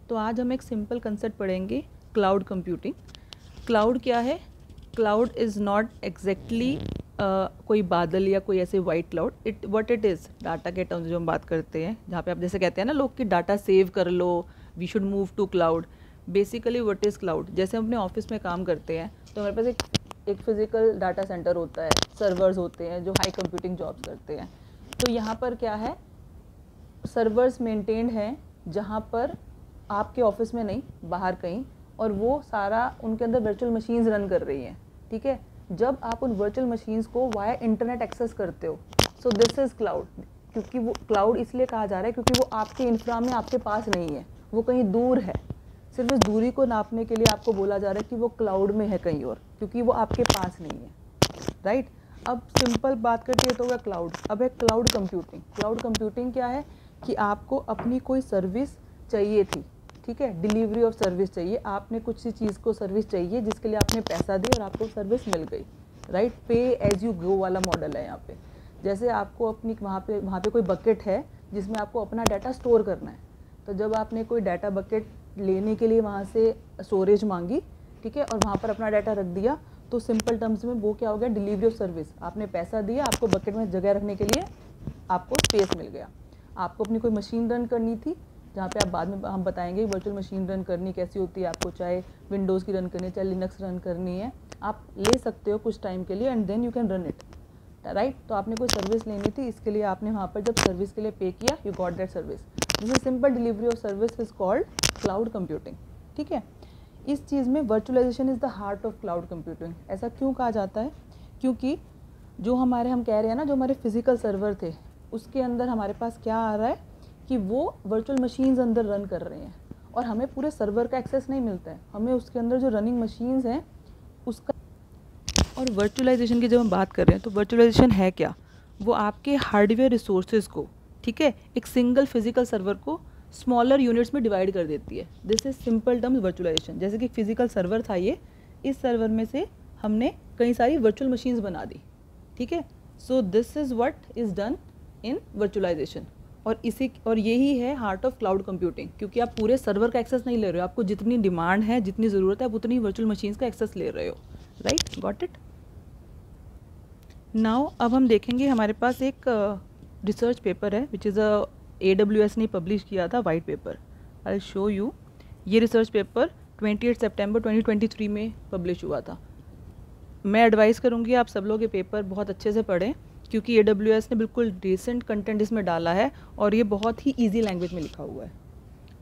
तो आज हम एक सिंपल कंसेप्ट पढ़ेंगे, क्लाउड कंप्यूटिंग। क्लाउड क्या है? क्लाउड इज़ नॉट एग्जैक्टली कोई बादल या कोई ऐसे white cloud. What it is, data के टर्म्स जो हम बात करते हैं, जहाँ पे आप जैसे कहते हैं ना लोग कि डाटा सेव कर लो, we should move to cloud. Basically what is cloud? जैसे हम अपने ऑफिस में काम करते हैं तो हमारे पास एक फिजिकल डाटा सेंटर होता है, सर्वर्स होते हैं जो हाई कंप्यूटिंग जॉब्स करते हैं। तो यहाँ पर क्या है, सर्वर्स मेंटेन्ड हैं जहाँ पर आपके ऑफिस में नहीं, बाहर कहीं, और वो सारा उनके अंदर वर्चुअल मशीन्स रन कर रही हैं। ठीक है, जब आप उन वर्चुअल मशीन्स को वाया इंटरनेट एक्सेस करते हो, सो दिस इज़ क्लाउड। क्योंकि वो क्लाउड इसलिए कहा जा रहा है क्योंकि वो आपके इंफ्रा में आपके पास नहीं है, वो कहीं दूर है। सिर्फ इस दूरी को नापने के लिए आपको बोला जा रहा है कि वो क्लाउड में है कहीं और, क्योंकि वो आपके पास नहीं है। राइट? अब सिंपल बात करके तो होगा क्लाउड। अब है क्लाउड कंप्यूटिंग। क्लाउड कंप्यूटिंग क्या है कि आपको अपनी कोई सर्विस चाहिए थी, ठीक है, डिलीवरी ऑफ सर्विस चाहिए, आपने कुछ सी चीज़ को सर्विस चाहिए जिसके लिए आपने पैसा दिया और आपको सर्विस मिल गई। राइट? पे एज यू गो वाला मॉडल है यहाँ पे। जैसे आपको अपनी वहाँ पे कोई बकेट है जिसमें आपको अपना डाटा स्टोर करना है, तो जब आपने कोई डाटा बकेट लेने के लिए वहाँ से स्टोरेज मांगी, ठीक है, और वहाँ पर अपना डाटा रख दिया, तो सिंपल टर्म्स में वो क्या हो गया, डिलीवरी ऑफ सर्विस। आपने पैसा दिया, आपको बकेट में जगह रखने के लिए आपको स्पेस मिल गया। आपको अपनी कोई मशीन रन करनी थी, जहाँ पे आप बाद में हम बताएंगे वर्चुअल मशीन रन करनी कैसी होती है, आपको चाहे विंडोज़ की रन करनी है, चाहे लिनक्स रन करनी है, आप ले सकते हो कुछ टाइम के लिए, and then you can run it. Right? तो आपने कोई सर्विस लेनी थी, इसके लिए आपने वहाँ पर जब सर्विस के लिए पे किया, you got that service. This is simple delivery of service is called cloud computing. ठीक है, इस चीज़ में virtualization is the heart of cloud computing. ऐसा क्यों कहा जाता है? क्योंकि जो हम कह रहे हैं ना, जो हमारे फिजिकल सर्वर थे उसके अंदर हमारे पास क्या आ रहा है कि वो वर्चुअल मशीन्स अंदर रन कर रहे हैं, और हमें पूरे सर्वर का एक्सेस नहीं मिलता है, हमें उसके अंदर जो रनिंग मशीन्स हैं उसका। और वर्चुअलाइजेशन की जब हम बात कर रहे हैं तो वर्चुअलाइजेशन है क्या? वो आपके हार्डवेयर रिसोर्सेज को, ठीक है, एक सिंगल फिजिकल सर्वर को स्मॉलर यूनिट्स में डिवाइड कर देती है। This is simple terms virtualization. जैसे कि फिजिकल सर्वर था ये, इस सर्वर में से हमने कई सारी वर्चुअल मशीन्स बना दी। ठीक है, so this is what is done in virtualization. और यही है हार्ट ऑफ क्लाउड कंप्यूटिंग, क्योंकि आप पूरे सर्वर का एक्सेस नहीं ले रहे हो, आपको जितनी डिमांड है, जितनी ज़रूरत है, आप उतनी वर्चुअल मशीन्स का एक्सेस ले रहे हो। राइट? Got it? नाउ अब हम देखेंगे, हमारे पास एक रिसर्च पेपर है विच इज़ AWS ने पब्लिश किया था, white paper. I show you. ये रिसर्च पेपर 28 सितंबर 2023 में पब्लिश हुआ था। मैं एडवाइस करूँगी आप सब लोग ये पेपर बहुत अच्छे से पढ़ें, क्योंकि AWS ने बिल्कुल रिसेंट कंटेंट इसमें डाला है और ये बहुत ही ईजी लैंग्वेज में लिखा हुआ है।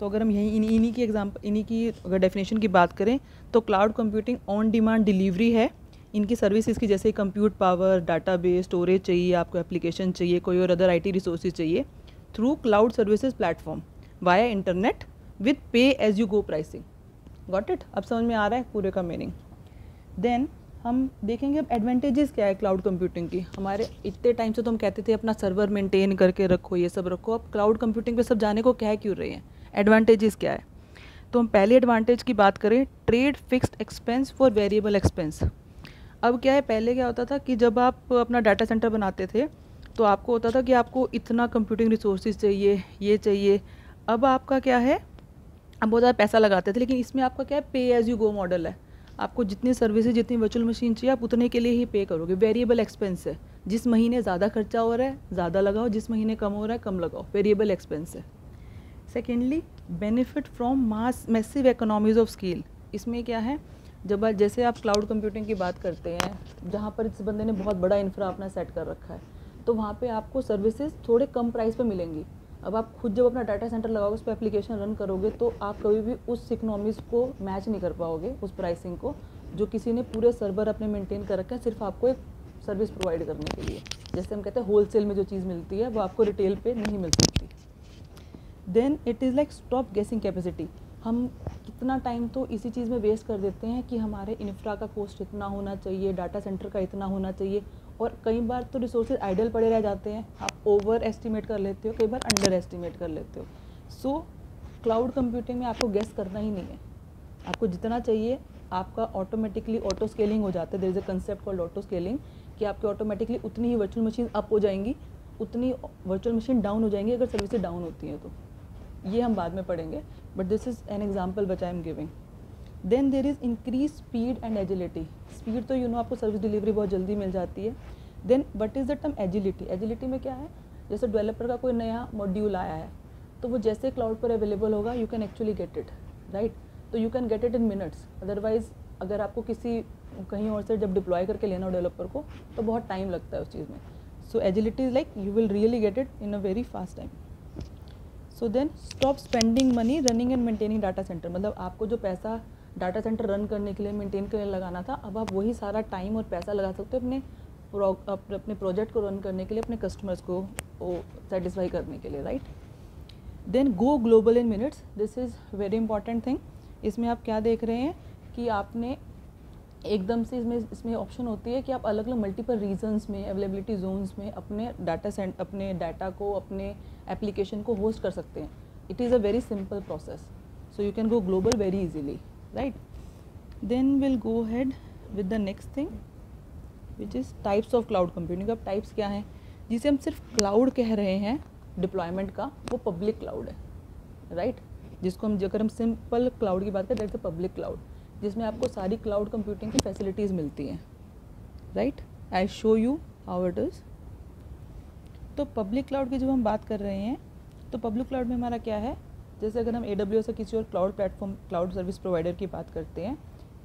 तो अगर हम इन्हीं की अगर डेफिनेशन की बात करें तो cloud computing on demand delivery है इनकी सर्विसेज की, जैसे कंप्यूट पावर, डाटाबेस, स्टोरेज चाहिए, आपको एप्लीकेशन चाहिए, कोई और अदर IT रिसोर्सेज चाहिए, through cloud services platform via internet with pay as you go pricing. Got it? अब समझ में आ रहा है पूरे का मीनिंग? देन हम देखेंगे अब एडवांटेजेस क्या है क्लाउड कंप्यूटिंग की। हमारे इतने टाइम से तो हम कहते थे अपना सर्वर मेंटेन करके रखो, ये सब रखो, अब क्लाउड कंप्यूटिंग पे सब जाने को कह क्यों रहे हैं? एडवांटेजेस क्या है? तो हम पहले एडवांटेज की बात करें, trade fixed expense for variable expense. अब क्या है, पहले क्या होता था कि जब आप अपना डाटा सेंटर बनाते थे तो आपको होता था कि आपको इतना कंप्यूटिंग रिसोर्सेज चाहिए, ये चाहिए। अब आपका क्या है, अब बहुत ज़्यादा पैसा लगाते थे, लेकिन इसमें आपका क्या है, पे एज यू गो मॉडल है। आपको जितनी सर्विसेज, जितनी वर्चुअल मशीन चाहिए, आप उतने के लिए ही पे करोगे। वेरिएबल एक्सपेंस है, जिस महीने ज़्यादा खर्चा हो रहा है ज़्यादा लगाओ, जिस महीने कम हो रहा है कम लगाओ, वेरिएबल एक्सपेंस है। Secondly, benefit from massive economies of scale. इसमें क्या है, जब जैसे आप क्लाउड कंप्यूटिंग की बात करते हैं, जहाँ पर इस बंदे ने बहुत बड़ा इंफ्रा अपना सेट कर रखा है, तो वहाँ पे आपको सर्विसेज थोड़े कम प्राइस पे मिलेंगी। अब आप खुद जब अपना डाटा सेंटर लगाओगे, उस पर एप्लीकेशन रन करोगे, तो आप कभी भी उस इकोनॉमीज़ को मैच नहीं कर पाओगे, उस प्राइसिंग को, जो किसी ने पूरे सर्वर अपने मेंटेन कर रखा है सिर्फ आपको एक सर्विस प्रोवाइड करने के लिए। जैसे हम कहते हैं होलसेल में जो चीज़ मिलती है वो आपको रिटेल पे नहीं मिल सकती। Then it is like stop guessing capacity. हम कितना टाइम तो इसी चीज़ में वेस्ट कर देते हैं कि हमारे इंफ्रा का कॉस्ट इतना होना चाहिए, डाटा सेंटर का इतना होना चाहिए, और कई बार तो रिसोर्सेज आइडल पड़े रह जाते हैं। आप ओवर एस्टिमेट कर लेते हो, कई बार अंडर एस्टिमेट कर लेते हो। सो क्लाउड कंप्यूटिंग में आपको गेस करना ही नहीं है, आपको जितना चाहिए आपका ऑटोमेटिकली ऑटो स्केलिंग हो जाता है। There is a concept called auto scaling, कि आपके ऑटोमेटिकली उतनी ही वर्चुअल मशीन अप हो जाएंगी, उतनी वर्चुअल मशीन डाउन हो जाएंगी अगर सर्विसेज डाउन होती हैं तो। ये हम बाद में पढ़ेंगे, but this is an example which I am giving. Then there is increase speed and agility. Speed तो आपको सर्विस डिलीवरी बहुत जल्दी मिल जाती है. Then what is the term agility. Agility में क्या है, जैसे डेवलपर का कोई नया मॉड्यूल आया है तो वो जैसे क्लाउड पर अवेलेबल होगा you can actually get it, right. तो you can get it in minutes. Otherwise अगर आपको किसी कहीं और से जब डिप्लॉय करके लेना हो डेवलपर को तो बहुत टाइम लगता है उस चीज़ में. So agility is like you will really get it in a very fast time. So then stop spending money running and maintaining data centre. मतलब आपको जो पैसा डाटा सेंटर रन करने के लिए, मेंटेन के लिए लगाना था, अब आप वही सारा टाइम और पैसा लगा सकते हो अपने प्रोजेक्ट को रन करने के लिए, अपने कस्टमर्स को सेटिस्फाई करने के लिए, right. Then go global in minutes. This is very important thing. इसमें आप क्या देख रहे हैं कि आपने एकदम से इसमें ऑप्शन होती है कि आप अलग अलग मल्टीपल रीजन्स में, अवेलेबिलिटी जोन्स में अपने डाटा को, अपने एप्लीकेशन को होस्ट कर सकते हैं. It is a very simple process. So you can go global very easily, right. Then will go ahead with the next thing which is types of cloud computing. अब types क्या हैं, जिसे हम सिर्फ क्लाउड कह रहे हैं डिप्लॉयमेंट का, वो पब्लिक क्लाउड है, राइट. जिसको हम अगर हम सिंपल क्लाउड की बात करें, दैट्स अ पब्लिक क्लाउड, जिसमें आपको सारी क्लाउड कंप्यूटिंग की फैसिलिटीज़ मिलती हैं, right. I show you how it is. तो पब्लिक क्लाउड की जब हम बात कर रहे हैं तो पब्लिक क्लाउड में हमारा क्या है, जैसे अगर हम AWS या किसी और cloud platform, cloud service provider की बात करते हैं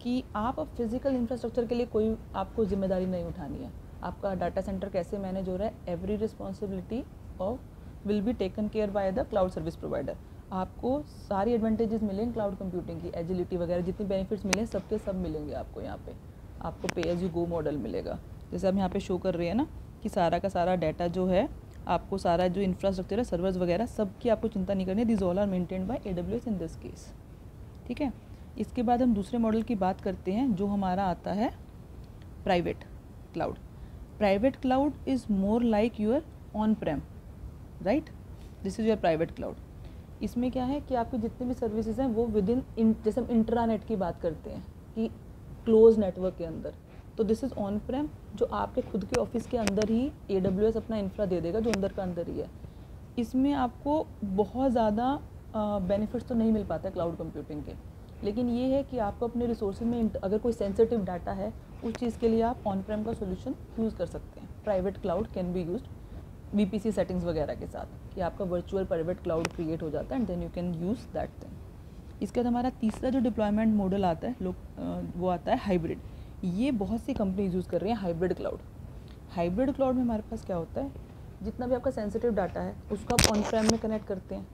कि आप अब फिजिकल इंफ्रास्ट्रक्चर के लिए कोई आपको जिम्मेदारी नहीं उठानी है. आपका डाटा सेंटर कैसे मैनेज हो रहा है, every responsibility of will be taken care by the cloud service provider. आपको सारी एडवांटेजेस मिलेंगे क्लाउड कंप्यूटिंग की, एजिलिटी वगैरह जितनी बेनिफिट्स मिले सबके सब मिलेंगे आपको. यहाँ पे आपको पे एज यू गो मॉडल मिलेगा. जैसे हम यहाँ पे शो कर रहे हैं ना कि सारा का सारा डाटा जो है, आपको सारा जो इंफ्रास्ट्रक्चर है, सर्वर्स वगैरह, सबकी आपको चिंता नहीं करनी है. This all are maintained by AWS in this case, ठीक है. इसके बाद हम दूसरे मॉडल की बात करते हैं जो हमारा आता है private cloud. Private cloud is more like you're on Prem, right. This is your private cloud. इसमें क्या है कि आपकी जितने भी सर्विसेज हैं वो विद इन, जैसे हम इंट्रानेट की बात करते हैं कि क्लोज नेटवर्क के अंदर, तो दिस इज़ ऑन प्रेम, जो आपके खुद के ऑफिस के अंदर ही AWS अपना इंफ्रा दे देगा, जो अंदर का अंदर ही है. इसमें आपको बहुत ज़्यादा बेनिफिट्स तो नहीं मिल पाता है क्लाउड कंप्यूटिंग के, लेकिन ये है कि आपको अपने रिसोर्सेज में अगर कोई सेंसिटिव डाटा है, उस चीज़ के लिए आप ऑन प्रेम का सोल्यूशन यूज़ कर सकते हैं. Private cloud can be used VPC settings वगैरह के साथ, कि आपका वर्चुअल प्राइवेट क्लाउड क्रिएट हो जाता है and then you can use that thing. इसके बाद हमारा तीसरा जो डिप्लॉयमेंट मॉडल आता है वो आता है हाइब्रिड. ये बहुत सी कंपनीज यूज़ कर रही हैं हाइब्रिड क्लाउड. हाइब्रिड क्लाउड में हमारे पास क्या होता है, जितना भी आपका सेंसिटिव डाटा है उसको आप ऑन प्रेम में कनेक्ट करते हैं,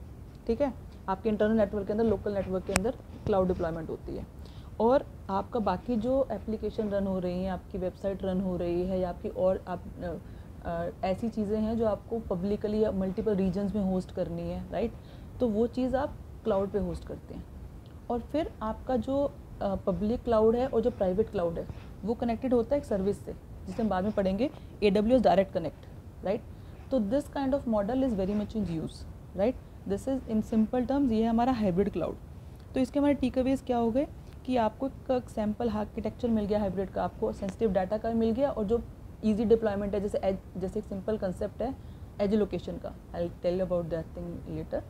ठीक है. आपके इंटरनल नेटवर्क के अंदर, लोकल नेटवर्क के अंदर क्लाउड डिप्लॉयमेंट होती है, और आपका बाकी जो एप्लीकेशन रन हो रही हैं, आपकी वेबसाइट रन हो रही है, या आपकी और आप ऐसी चीज़ें हैं जो आपको पब्लिकली या मल्टीपल रीजन्स में होस्ट करनी है, राइट. तो वो चीज़ आप क्लाउड पे होस्ट करते हैं. और फिर आपका जो पब्लिक क्लाउड है और जो प्राइवेट क्लाउड है वो कनेक्टेड होता है एक सर्विस से, जिसे हम बाद में पढ़ेंगे, AWS डायरेक्ट कनेक्ट, राइट. तो this kind of model is very much in use, right. This is in simple terms ये है हमारा हाइब्रिड क्लाउड. तो इसके हमारे टेकअवेज क्या हो गए कि आपको एक सैम्पल आर्किटेक्चर मिल गया हाइब्रिड का, आपको सेंसिटिव डाटा का मिल गया, और जो ईजी डिप्लॉयमेंट है, जैसे एक सिंपल कंसेप्ट है एज लोकेशन का, I tell about that thing later,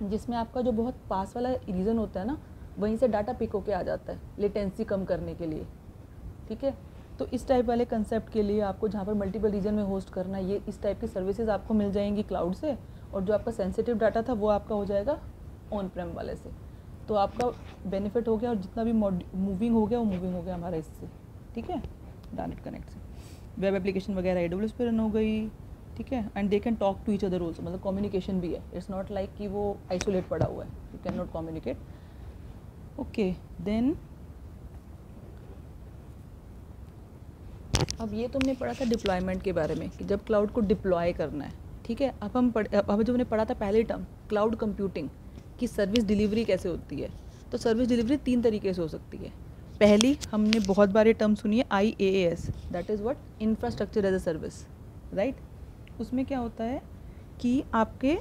जिसमें आपका जो बहुत पास वाला रीजन होता है ना, वहीं से डाटा पिक होके आ जाता है लेटेंसी कम करने के लिए, ठीक है. तो इस टाइप वाले कंसेप्ट के लिए आपको जहाँ पर मल्टीपल रीजन में होस्ट करना है, ये इस टाइप की सर्विसेज आपको मिल जाएंगी क्लाउड से, और जो आपका सेंसिटिव डाटा था वो आपका हो जाएगा ऑन प्रेम वाले से. तो आपका बेनिफिट हो गया, और जितना भी मूविंग हो गया वो मूविंग हो गया हमारा इससे, ठीक है, डायरेक्ट कनेक्ट से. वेब एप्लीकेशन वगैरह AWS पे रन हो गई, ठीक है. And they can talk to each other also, मतलब कम्युनिकेशन भी है. इट्स नॉट लाइक कि वो आइसोलेट पड़ा हुआ है, you can not communicate. Okay, then अब ये तुमने पढ़ा था डिप्लॉयमेंट के बारे में कि जब क्लाउड को डिप्लॉय करना है, ठीक है. अब जो हमने पढ़ा था पहले टर्म क्लाउड कंप्यूटिंग की सर्विस डिलीवरी कैसे होती है. तो सर्विस डिलीवरी 3 तरीके से हो सकती है. पहली हमने बहुत बार ये टर्म सुनी है, IaaS, that is what, infrastructure as a service, right. उसमें क्या होता है कि आपके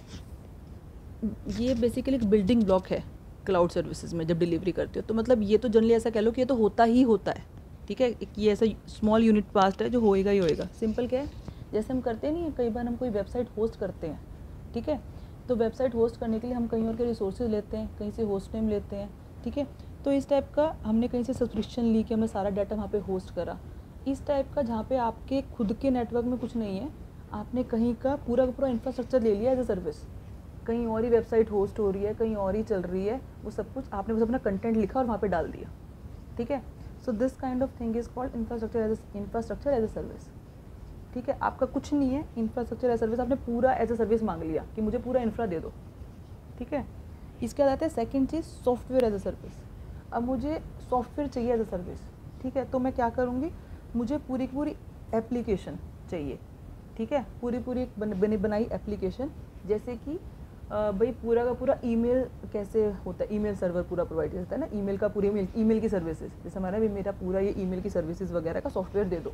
ये बेसिकली एक बिल्डिंग ब्लॉक है क्लाउड सर्विसेज में जब डिलीवरी करते हो. तो मतलब ये तो जनरली ऐसा कह लो कि ये तो होता ही होता है, ठीक है. ये ऐसा स्मॉल यूनिट पास्ट है जो होएगा ही होएगा. सिंपल क्या है, जैसे हम करते नहीं है, कई बार हम कोई वेबसाइट होस्ट करते हैं, ठीक है, तो वेबसाइट होस्ट करने के लिए हम कहीं और के रिसोर्सेज लेते हैं, कहीं से होस्ट नेम लेते हैं, ठीक है। तो इस टाइप का हमने कहीं से सब्सक्रिप्शन ली कि हमने सारा डाटा वहाँ पे होस्ट करा। इस टाइप का जहाँ पे आपके खुद के नेटवर्क में कुछ नहीं है, आपने कहीं का पूरा इंफ्रास्ट्रक्चर ले लिया एज ए सर्विस, कहीं और ही वेबसाइट होस्ट हो रही है, कहीं और ही चल रही है, वो सब कुछ आपने बस अपना कंटेंट लिखा और वहाँ पे डाल दिया, ठीक है। So this kind of thing is called infrastructure as a service, ठीक है। आपका कुछ नहीं है, इंफ्रास्ट्रक्चर एज सर्विस, आपने पूरा एज ए सर्विस मांग लिया कि मुझे पूरा इंफ्रा दे दो, ठीक है। इसके बाद आता है सेकंड चीज़, सॉफ्टवेयर एज ए सर्विस। अब मुझे सॉफ्टवेयर चाहिए एज ए सर्विस, ठीक है। तो मैं क्या करूँगी, मुझे पूरी की पूरी एप्लीकेशन चाहिए, ठीक है, पूरी एक बनाई एप्लीकेशन। जैसे कि भाई पूरा का पूरा ईमेल कैसे होता है, ईमेल सर्वर पूरा प्रोवाइड करता है ना, ईमेल का पूरी ईमेल की सर्विसेज, जैसे हमारा भी मेरा पूरा ये ईमेल की सर्विसेज वगैरह का सॉफ्टवेयर दे दो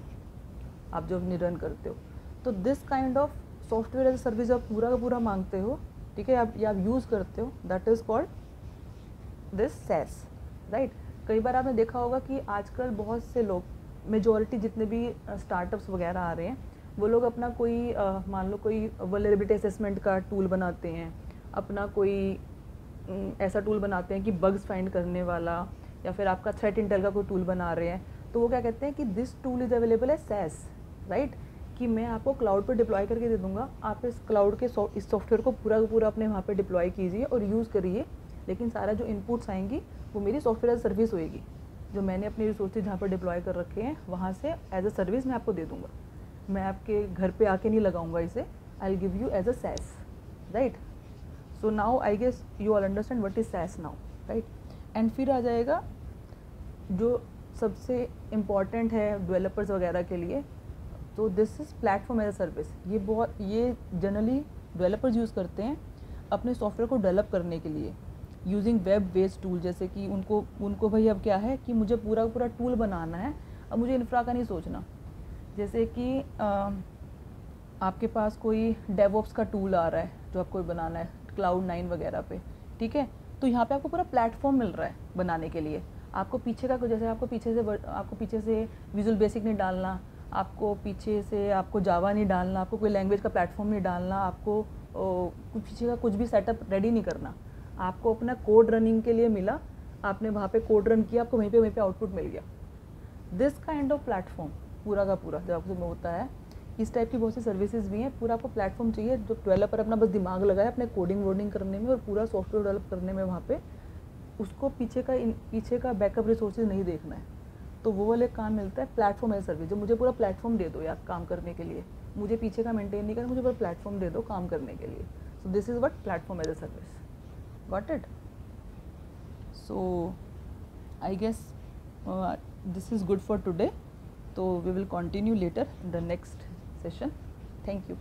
आप जो अपनी रन करते हो। तो this kind of software as a service आप पूरा का पूरा मांगते हो, ठीक है, आप यूज़ करते हो, that is called this SaaS, right. कई बार आपने देखा होगा कि आजकल बहुत से लोग, मेजॉरिटी जितने भी स्टार्टअप्स वगैरह आ रहे हैं, वो लोग अपना कोई मान लो कोई वल्नरेबिलिटी असेसमेंट का टूल बनाते हैं, अपना कोई ऐसा टूल बनाते हैं कि बग्स फाइंड करने वाला, या फिर आपका थ्रेट इंटेल का कोई टूल बना रहे हैं। तो वो क्या कहते हैं कि this tool is available as SaaS, right, कि मैं आपको क्लाउड पर डिप्लॉय करके दे दूँगा, आप इस क्लाउड के इस सॉफ्टवेयर को पूरा का पूरा अपने वहाँ पर डिप्लॉय कीजिए और यूज़ करिए, लेकिन सारा जो इनपुट्स आएंगी वो मेरी सॉफ्टवेयर एज सर्विस होएगी, जो मैंने अपने रिसोर्सेज जहाँ पर डिप्लॉय कर रखे हैं वहाँ से एज अ सर्विस मैं आपको दे दूँगा। मैं आपके घर पे आके नहीं लगाऊंगा इसे, I will give you as a SaaS, right. So now I guess you all understand what is SaaS now, right. And फिर आ जाएगा जो सबसे इम्पॉर्टेंट है डेवलपर्स वगैरह के लिए, तो this is platform as a service. ये जनरली डेवलपर्स यूज़ करते हैं अपने सॉफ्टवेयर को डेवलप करने के लिए यूजिंग वेब बेस्ड टूल। जैसे कि उनको भाई अब क्या है कि मुझे पूरा टूल बनाना है, अब मुझे इंफ्रा का नहीं सोचना। जैसे कि आपके पास कोई डेवऑप्स का टूल आ रहा है जो आपको बनाना है Cloud9 वगैरह पे, ठीक है, तो यहाँ पे आपको पूरा प्लेटफॉर्म मिल रहा है बनाने के लिए। आपको पीछे का जैसे आपको पीछे से विजुअल बेसिक नहीं डालना, आपको जावा नहीं डालना, आपको कोई लैंग्वेज का प्लेटफॉर्म नहीं डालना, आपको पीछे का कुछ भी सेटअप रेडी नहीं करना। आपको अपना कोड रनिंग के लिए मिला, आपने वहाँ पे कोड रन किया, आपको वहीं पे आउटपुट मिल गया। दिस काइंड ऑफ प्लेटफॉर्म पूरा का पूरा जब आपसे होता है, इस टाइप की बहुत सी सर्विसेज भी हैं। पूरा आपको प्लेटफॉर्म चाहिए जो डेवलपर अपना बस दिमाग लगाए अपने कोडिंग वोडिंग करने में और पूरा सॉफ्टवेयर डेवलप करने में, वहाँ पे उसको पीछे का बैकअप रिसोर्सेज नहीं देखना है। तो वो वाले काम मिलता है प्लेटफॉर्म एज सर्विस, जो मुझे पूरा प्लेटफॉर्म दे दो यार काम करने के लिए, मुझे पीछे का मेंटेन नहीं करना, मुझे पूरा प्लेटफॉर्म दे दो काम करने के लिए। So this is what platform as a service, got it. So I guess this is good for today, so we will continue later in the next session. Thank you.